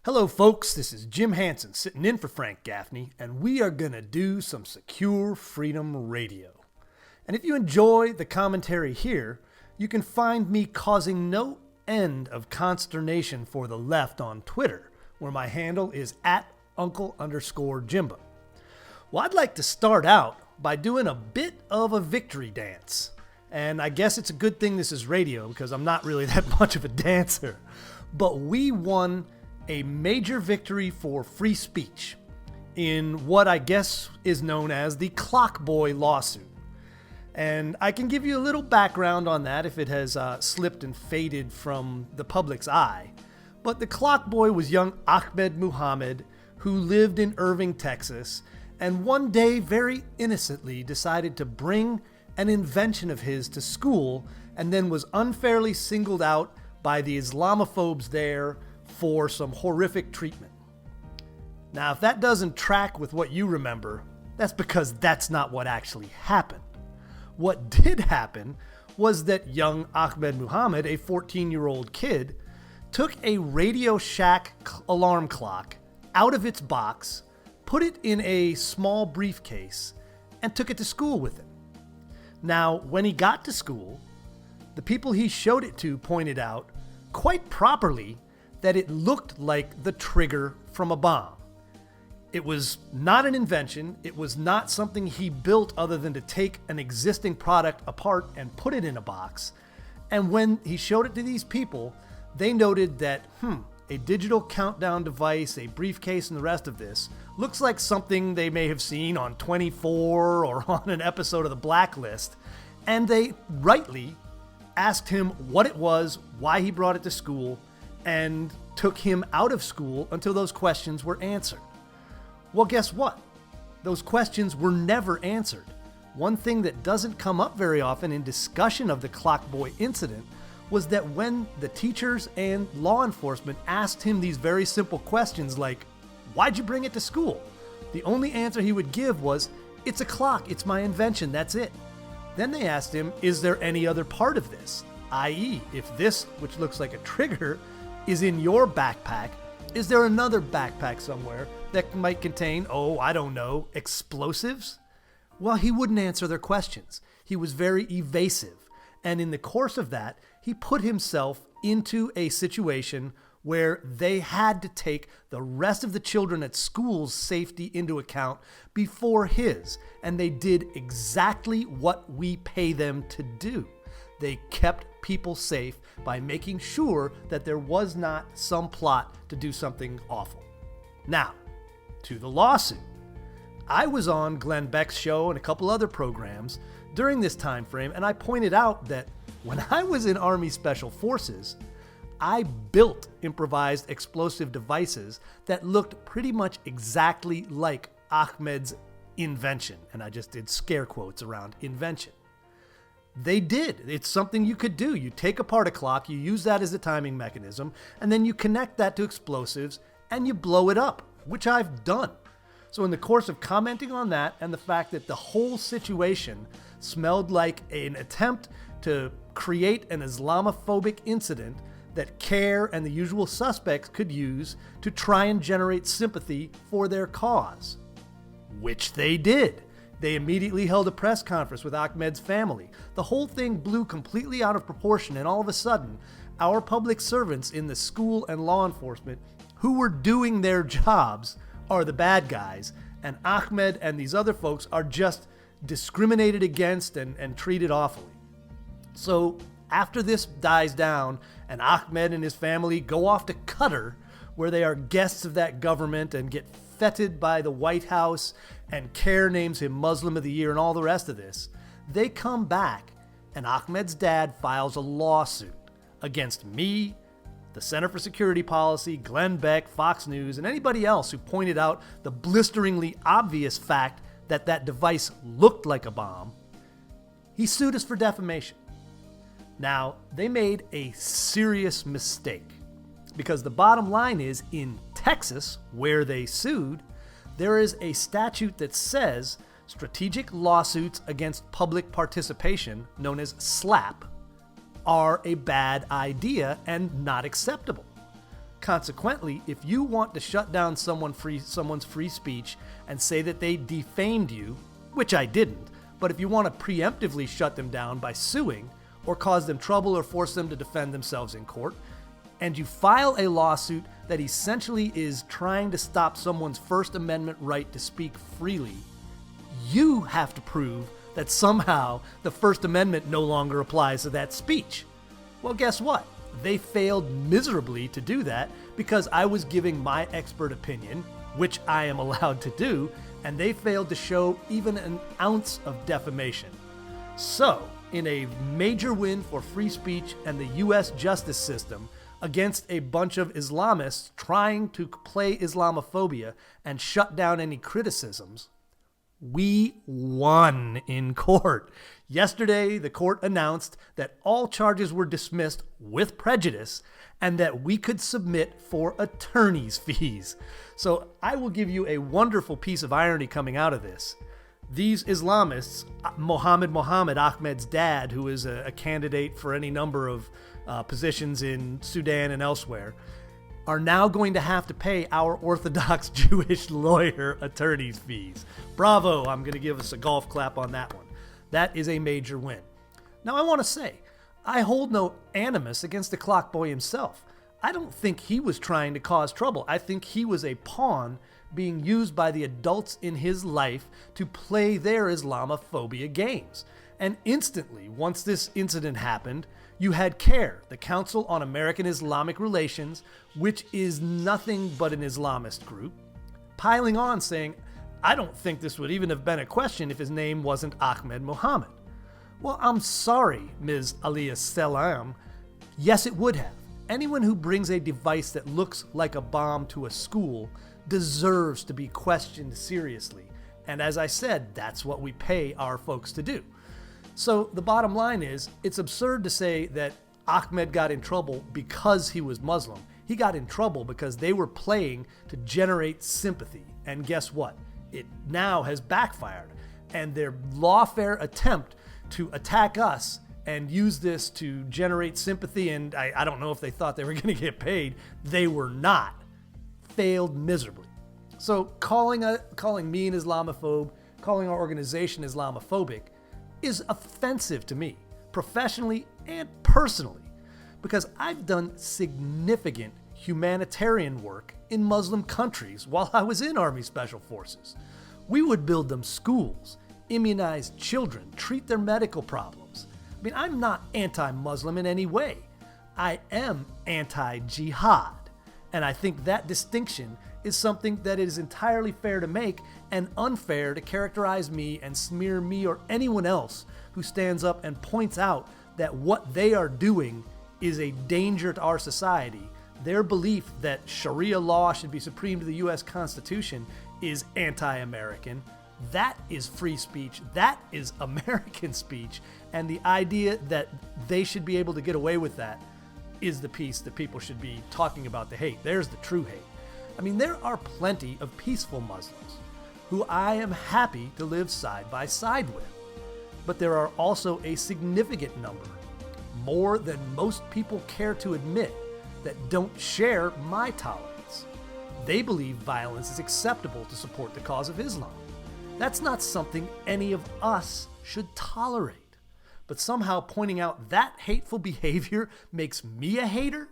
Hello folks, this is Jim Hansen sitting in for Frank Gaffney, and we are going to do some Secure Freedom Radio. And if you enjoy the commentary here, you can find me causing no end of consternation for the left on Twitter, where my handle is @uncle_Jimbo. Well, I'd like to start out by doing a bit of a victory dance. And I guess it's a good thing this is radio because I'm not really that much of a dancer. But we won a major victory for free speech in what I guess is known as the Clock Boy lawsuit. And I can give you a little background on that if it has slipped and faded from the public's eye. But the Clock Boy was young Ahmed Muhammad, who lived in Irving, Texas, and one day very innocently decided to bring an invention of his to school and then was unfairly singled out by the Islamophobes there for some horrific treatment. Now, if that doesn't track with what you remember, that's because that's not what actually happened. What did happen was that young Ahmed Muhammad, a 14-year-old kid, took a Radio Shack alarm clock out of its box, put it in a small briefcase, and took it to school with him. Now, when he got to school, the people he showed it to pointed out, quite properly, that it looked like the trigger from a bomb. It was not an invention. It was not something he built other than to take an existing product apart and put it in a box. And when he showed it to these people, they noted that, a digital countdown device, a briefcase, and the rest of this looks like something they may have seen on 24 or on an episode of The Blacklist. And they rightly asked him what it was, why he brought it to school, and took him out of school until those questions were answered. Well, guess what? Those questions were never answered. One thing that doesn't come up very often in discussion of the Clock Boy incident was that when the teachers and law enforcement asked him these very simple questions like, why'd you bring it to school? The only answer he would give was, it's a clock, it's my invention, that's it. Then they asked him, is there any other part of this? i.e., if this, which looks like a trigger, is in your backpack, is there another backpack somewhere that might contain, explosives? Well, he wouldn't answer their questions. He was very evasive. And in the course of that, he put himself into a situation where they had to take the rest of the children at school's safety into account before his. And they did exactly what we pay them to do. They kept people safe by making sure that there was not some plot to do something awful. Now, to the lawsuit. I was on Glenn Beck's show and a couple other programs during this time frame, and I pointed out that when I was in Army Special Forces, I built improvised explosive devices that looked pretty much exactly like Ahmed's invention, and I just did scare quotes around invention. They did. It's something you could do. You take apart a clock, you use that as a timing mechanism, and then you connect that to explosives and you blow it up, which I've done. So in the course of commenting on that and the fact that the whole situation smelled like an attempt to create an Islamophobic incident that CARE and the usual suspects could use to try and generate sympathy for their cause, which they did. They immediately held a press conference with Ahmed's family. The whole thing blew completely out of proportion, and all of a sudden, our public servants in the school and law enforcement who were doing their jobs are the bad guys, and Ahmed and these other folks are just discriminated against and treated awfully. So after this dies down and Ahmed and his family go off to Qatar, where they are guests of that government and get feted by the White House, and CARE names him Muslim of the Year and all the rest of this, they come back and Ahmed's dad files a lawsuit against me, the Center for Security Policy, Glenn Beck, Fox News, and anybody else who pointed out the blisteringly obvious fact that that device looked like a bomb. He sued us for defamation. Now, they made a serious mistake because the bottom line is in Texas, where they sued, there is a statute that says strategic lawsuits against public participation, known as SLAPP, are a bad idea and not acceptable. Consequently, if you want to shut down someone's free speech and say that they defamed you, which I didn't, but if you want to preemptively shut them down by suing or cause them trouble or force them to defend themselves in court, and you file a lawsuit that essentially is trying to stop someone's First Amendment right to speak freely, you have to prove that somehow the First Amendment no longer applies to that speech. Well, guess what? They failed miserably to do that because I was giving my expert opinion, which I am allowed to do, and they failed to show even an ounce of defamation. So, in a major win for free speech and the U.S. justice system against a bunch of Islamists trying to play Islamophobia and shut down any criticisms, we won in court. Yesterday, the court announced that all charges were dismissed with prejudice and that we could submit for attorney's fees. So I will give you a wonderful piece of irony coming out of this. These Islamists, Mohammed Ahmed's dad, who is a candidate for any number of positions in Sudan and elsewhere, are now going to have to pay our Orthodox Jewish lawyer attorney's fees. Bravo, I'm going to give us a golf clap on that one. That is a major win. Now I want to say, I hold no animus against the clock boy himself. I don't think he was trying to cause trouble. I think he was a pawn being used by the adults in his life to play their Islamophobia games. And instantly, once this incident happened, you had CAIR, the Council on American Islamic Relations, which is nothing but an Islamist group, piling on saying, I don't think this would even have been a question if his name wasn't Ahmed Mohammed. Well, I'm sorry, Ms. Aliyah Salam. Yes, it would have. Anyone who brings a device that looks like a bomb to a school deserves to be questioned seriously. And as I said, that's what we pay our folks to do. So the bottom line is, it's absurd to say that Ahmed got in trouble because he was Muslim. He got in trouble because they were playing to generate sympathy. And guess what? It now has backfired. And their lawfare attempt to attack us and use this to generate sympathy, and I don't know if they thought they were going to get paid. They were not. Failed miserably. So calling me an Islamophobe, calling our organization Islamophobic, is offensive to me, professionally and personally, because I've done significant humanitarian work in Muslim countries while I was in Army Special Forces. We would build them schools, immunize children, treat their medical problems. I mean, I'm not anti-Muslim in any way. I am anti-jihad. And I think that distinction is something that is entirely fair to make and unfair to characterize me and smear me or anyone else who stands up and points out that what they are doing is a danger to our society. Their belief that Sharia law should be supreme to the U.S. Constitution is anti-American. That is free speech. That is American speech. And the idea that they should be able to get away with that is the piece that people should be talking about the hate. There's the true hate. I mean, there are plenty of peaceful Muslims who I am happy to live side by side with. But there are also a significant number, more than most people care to admit, that don't share my tolerance. They believe violence is acceptable to support the cause of Islam. That's not something any of us should tolerate. But somehow pointing out that hateful behavior makes me a hater?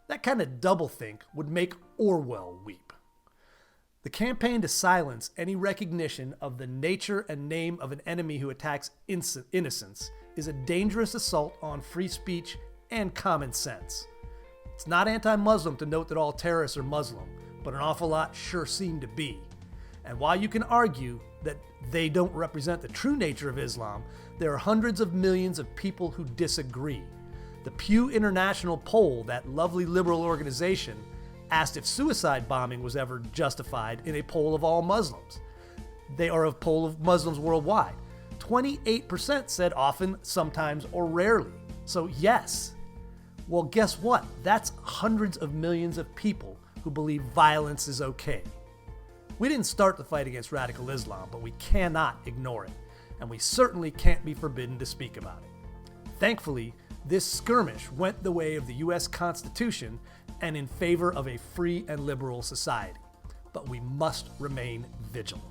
That kind of doublethink would make Orwell weep. The campaign to silence any recognition of the nature and name of an enemy who attacks innocence is a dangerous assault on free speech and common sense. It's not anti-Muslim to note that all terrorists are Muslim, but an awful lot sure seem to be. And while you can argue that they don't represent the true nature of Islam, there are hundreds of millions of people who disagree. The Pew International poll, that lovely liberal organization, asked if suicide bombing was ever justified in a poll of all Muslims. They are a poll of Muslims worldwide. 28% said often, sometimes, or rarely. So yes. Well, guess what? That's hundreds of millions of people who believe violence is okay. We didn't start the fight against radical Islam, but we cannot ignore it, and we certainly can't be forbidden to speak about it. Thankfully, This skirmish went the way of the U.S. Constitution and in favor of a free and liberal society. But we must remain vigilant.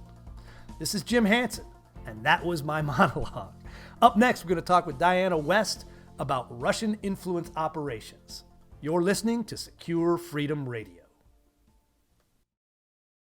This is Jim Hansen, and that was my monologue. Up next, we're going to talk with Diana West about Russian influence operations. You're listening to Secure Freedom Radio.